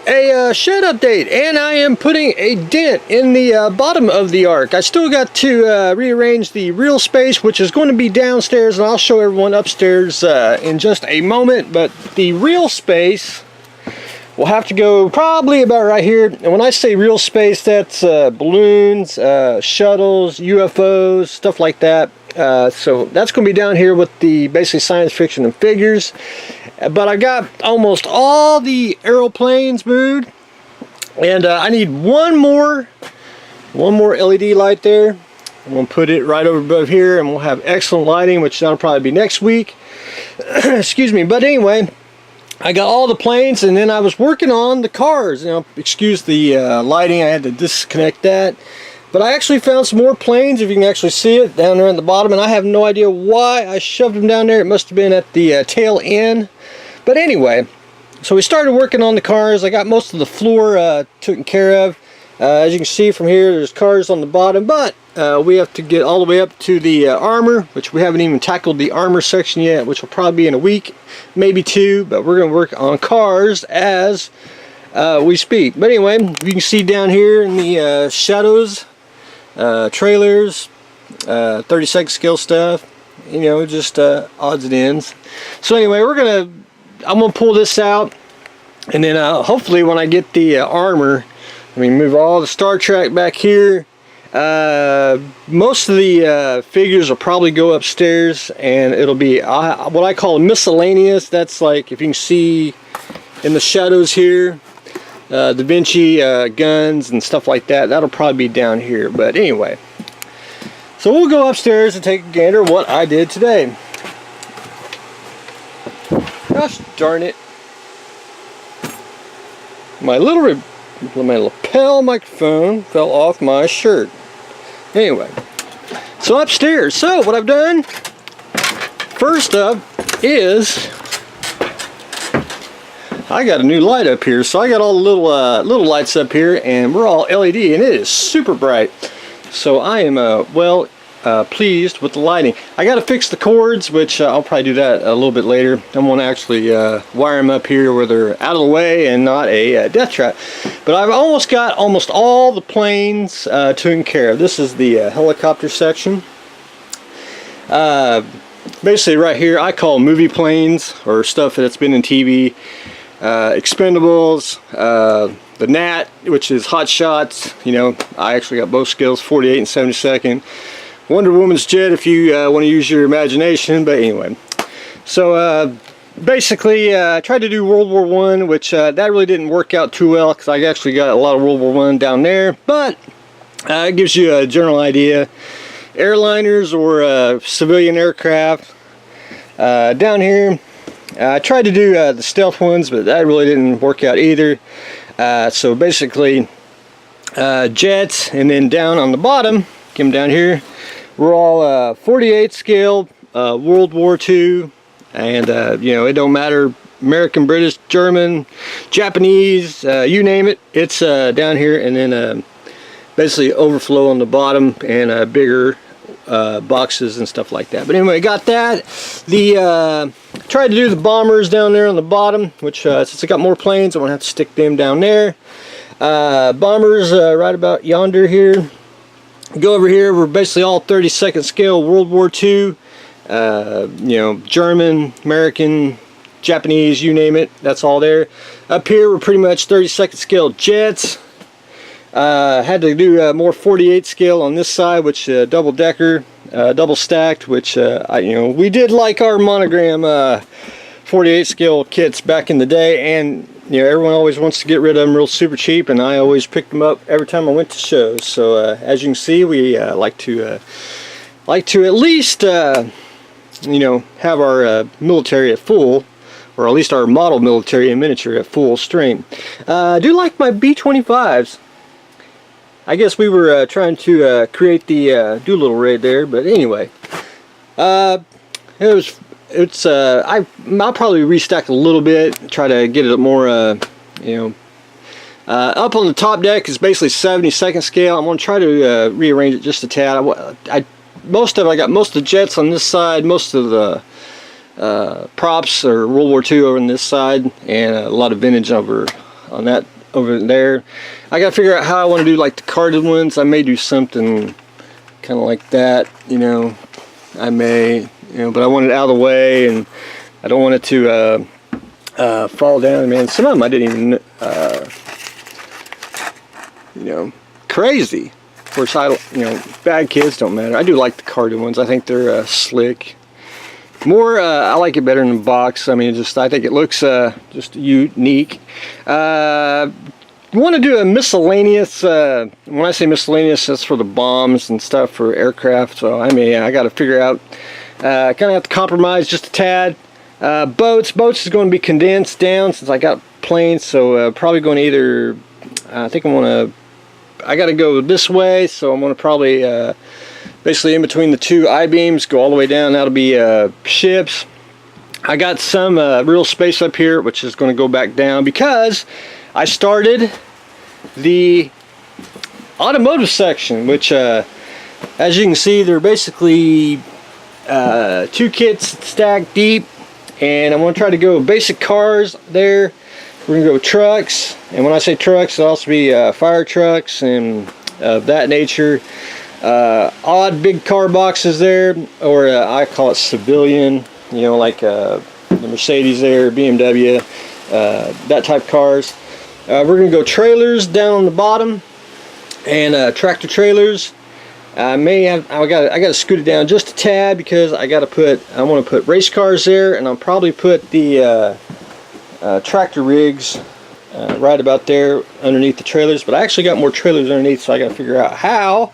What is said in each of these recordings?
a shed update, and I am putting a dent in the bottom of the Ark. I still got to rearrange the real space, which is going to be downstairs, and I'll show everyone upstairs in just a moment. But the real space will have to go probably about right here. And when I say real space, that's balloons, shuttles, UFOs, stuff like that. So that's going to be down here with the basically science fiction and figures. But I got almost all the aeroplanes moved, and I need one more LED light there. I'm going to put it right over above here, and we'll have excellent lighting, which that'll probably be next week. Excuse me. But anyway, I got all the planes, and then I was working on the cars. You know, excuse the lighting, I had to disconnect that. But I actually found some more planes, if you can actually see it, down there at the bottom, and I have no idea why I shoved them down there. It must have been at the tail end. But anyway, so we started working on the cars. I got most of the floor taken care of. As you can see from here, there's cars on the bottom, but we have to get all the way up to the armor, which we haven't even tackled the armor section yet, which will probably be in a week, maybe two, but we're going to work on cars as we speak. But anyway, you can see down here in the shadows, trailers, 30-second scale stuff, you know, just odds and ends. So anyway, I'm gonna pull this out, and then hopefully when I get the armor, I mean, move all the Star Trek back here. Most of the figures will probably go upstairs, and it'll be what I call miscellaneous. That's like, if you can see in the shadows here, Da Vinci guns and stuff like that. That'll probably be down here. But anyway, so we'll go upstairs and take a gander at what I did today. Gosh darn it! My lapel microphone fell off my shirt. Anyway, so upstairs. So what I've done first up is I got a new light up here. So I got all the little lights up here, and we're all LED, and it is super bright. So I am pleased with the lighting. I got to fix the cords, which I'll probably do that a little bit later. I'm going to actually wire them up here where they're out of the way and not a death trap. But I've almost got all the planes taken care of. This is the helicopter section. Basically right here I call movie planes, or stuff that's been in TV. Expendables, the Nat, which is Hot Shots. You know, I actually got both skills, 48 and 72nd. Wonder Woman's jet, if you want to use your imagination. But anyway, so basically I tried to do World War I, which that really didn't work out too well, because I actually got a lot of World War I down there. But it gives you a general idea. Airliners or civilian aircraft down here. I tried to do the stealth ones, but that really didn't work out either. So basically jets, and then down on the bottom, come down here, we're all 48 scale World War II, and you know, it don't matter, American, British, German, Japanese, you name it, it's down here. And then basically overflow on the bottom, and bigger boxes and stuff like that. But anyway, got that. The tried to do the bombers down there on the bottom, which since I got more planes, I'm gonna have to stick them down there. Bombers right about yonder here. Go over here, we're basically all 32nd scale World War II. You know, German, American, Japanese, you name it, that's all there. Up here we're pretty much 32nd scale jets. Had to do more 48 scale on this side, which double decker, double stacked, which you know, we did like our monogram 48 scale kits back in the day, and you know, everyone always wants to get rid of them real super cheap, and I always picked them up every time I went to shows. So as you can see, we like to at least you know, have our military at full, or at least our model military and miniature at full strength. I do like my B-25s. I guess we were trying to create the Doolittle raid there, but anyway, I'll probably restack a little bit, try to get it more, you know, up on the top deck is basically 72nd scale. I'm going to try to rearrange it just a tad. I got most of the jets on this side, most of the props or World War II over on this side, and a lot of vintage over on that over there. I gotta figure out how I want to do like the carded ones. I may do something kind of like that, you know. I may, you know, but I want it out of the way, and I don't want it to fall down. Man, some of them I didn't even, you know, crazy. Of course, you know, bad kids don't matter. I do like the carded ones. I think they're slick. More, I like it better in the box. I mean, I think it looks just unique. You want to do a miscellaneous, when I say miscellaneous, that's for the bombs and stuff for aircraft. So I got to figure out, kind of have to compromise just a tad. Boats is going to be condensed down since I got planes. So probably going to either, I think I got to go this way. So I'm going to probably, basically in between the two I-beams, go all the way down. That'll be ships. I got some real space up here, which is going to go back down because I started the automotive section, which as you can see, they're basically 2 kits stacked deep, and I'm going to try to go basic cars there. We're going to go trucks, and when I say trucks, it'll also be fire trucks and of that nature. Odd big car boxes there, or I call it civilian, you know, like the Mercedes there, BMW, that type of cars. We're going to go trailers down on the bottom, and tractor trailers. I got to scoot it down just a tad because I want to put race cars there, and I'll probably put the tractor rigs right about there underneath the trailers. But I actually got more trailers underneath, so I got to figure out how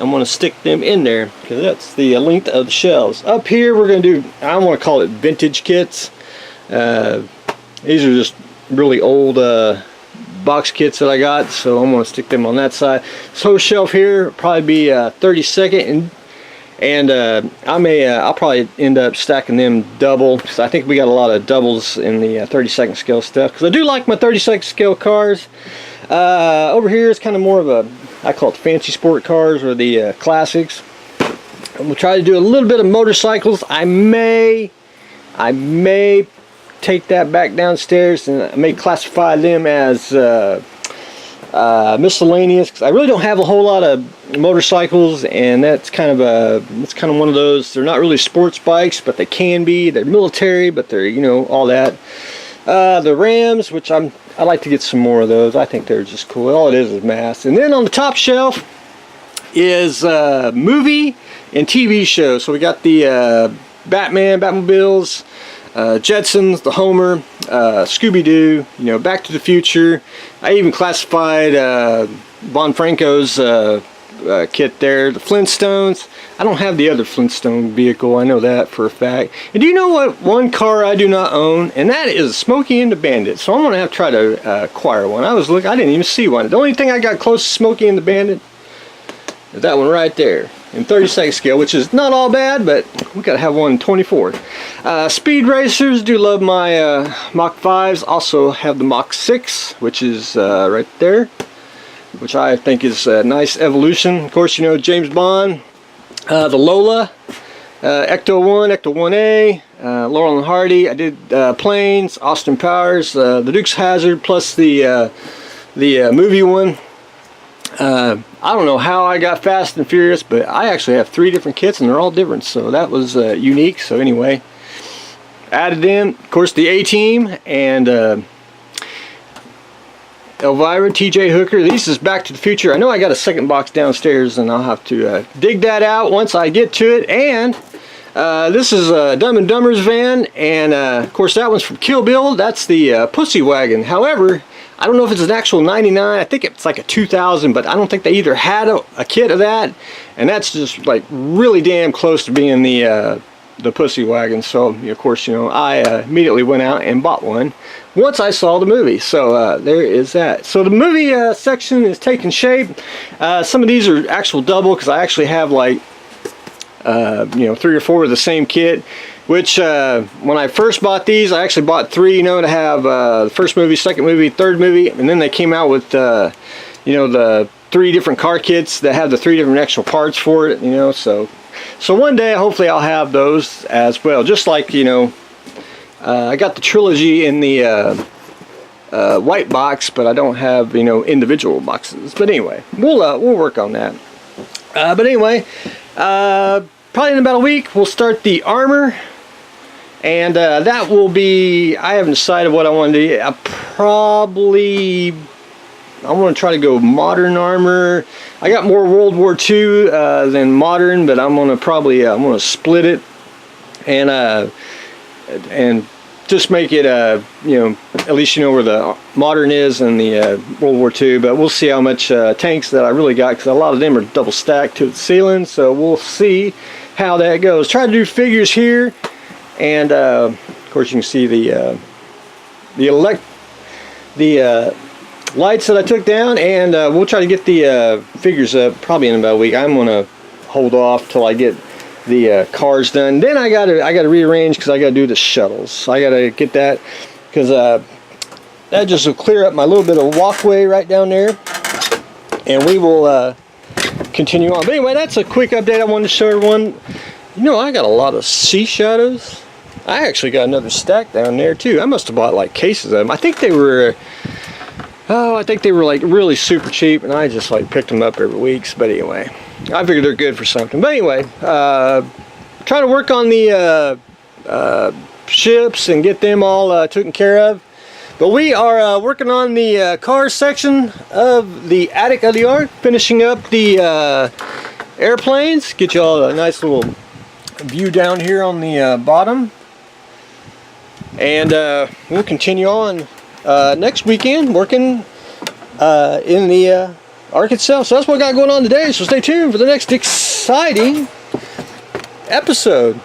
I'm going to stick them in there, because that's the length of the shelves. Up here we're going to do, I want to call it vintage kits. These are just really old box kits that I got, so I'm going to stick them on that side. This whole shelf here probably be 32nd, and I'll probably end up stacking them double, because I think we got a lot of doubles in the 32nd scale stuff, because I do like my 32nd scale cars. Over here is kind of more of a, I call it fancy sport cars, or the classics. And we'll try to do a little bit of motorcycles. I may take that back downstairs, and I may classify them as miscellaneous, because I really don't have a whole lot of motorcycles, and that's kind of one of those. They're not really sports bikes, but they can be. They're military, but they're, you know, all that. The Rams, which I like to get some more of those. I think they're just cool. All it is mass. And then on the top shelf is movie and TV shows. So we got the Batmobiles, Jetsons, the Homer, Scooby-Doo, you know, Back to the Future. I even classified Von Franco's kit there, the Flintstones. I don't have the other Flintstone vehicle, I know that for a fact. And do you know what one car I do not own? And that is Smokey and the Bandit. So I'm going to have to try to acquire one. I didn't even see one. The only thing I got close to Smokey and the Bandit is that one right there in 32nd scale, which is not all bad, but we got to have one in 24th. Speed racers, do love my Mach 5s. Also have the Mach 6, which is right there, which I think is a nice evolution. Of course, you know, James Bond. The Lola, Ecto 1, Ecto 1A, Laurel and Hardy. I did planes, Austin Powers, the Dukes Hazzard, plus the movie one. I don't know how I got Fast and Furious, but I actually have 3 different kits, and they're all different, so that was unique. So anyway, added in, of course, the A-Team and Elvira, TJ Hooker. This is Back to the Future. I know I got a second box downstairs, and I'll have to dig that out once I get to it. And this is Dumb and Dumber's van, and of course that one's from Kill Bill. That's the Pussy Wagon. However, I don't know if it's an actual 99. I think it's like a 2000, but I don't think they either had a kit of that, and that's just like really damn close to being the Pussy Wagon. So of course, you know, I immediately went out and bought one once I saw the movie. So there is that. So the movie section is taking shape. Some of these are actual double, because I actually have like you know, 3 or 4 of the same kit, which when I first bought these, I actually bought 3, you know, to have the first movie, second movie, third movie, and then they came out with you know, the 3 different car kits that have the 3 different actual parts for it, you know. So one day hopefully I'll have those as well, just like, you know, I got the trilogy in the white box, but I don't have, you know, individual boxes. But anyway, we'll work on that. But anyway, probably in about a week we'll start the armor, and that will be, I haven't decided what I want to do. I want to try to go modern armor. I got more World War II than modern, but I'm gonna probably I'm gonna split it and just make it you know, at least you know where the modern is and the World War II. But we'll see how much tanks that I really got, because a lot of them are double stacked to the ceiling. So we'll see how that goes. Try to do figures here, and of course you can see the lights that I took down, and we'll try to get the figures up probably in about a week. I'm gonna hold off till I get the cars done. Then I gotta rearrange, because I gotta do the shuttles. I gotta get that, because that just will clear up my little bit of walkway right down there, and we will continue on. But anyway, that's a quick update I wanted to show everyone. You know, I got a lot of sea shadows. I actually got another stack down there too. I must have bought like cases of them. I think they were like really super cheap, and I just like picked them up every week. But anyway, I figured they're good for something. But anyway, try to work on the ships and get them all taken care of. But we are working on the car section of the attic of the Ark, finishing up the airplanes. Get you all a nice little view down here on the bottom, and we'll continue on next weekend working in the Ark itself. So that's what I got going on today, so stay tuned for the next exciting episode.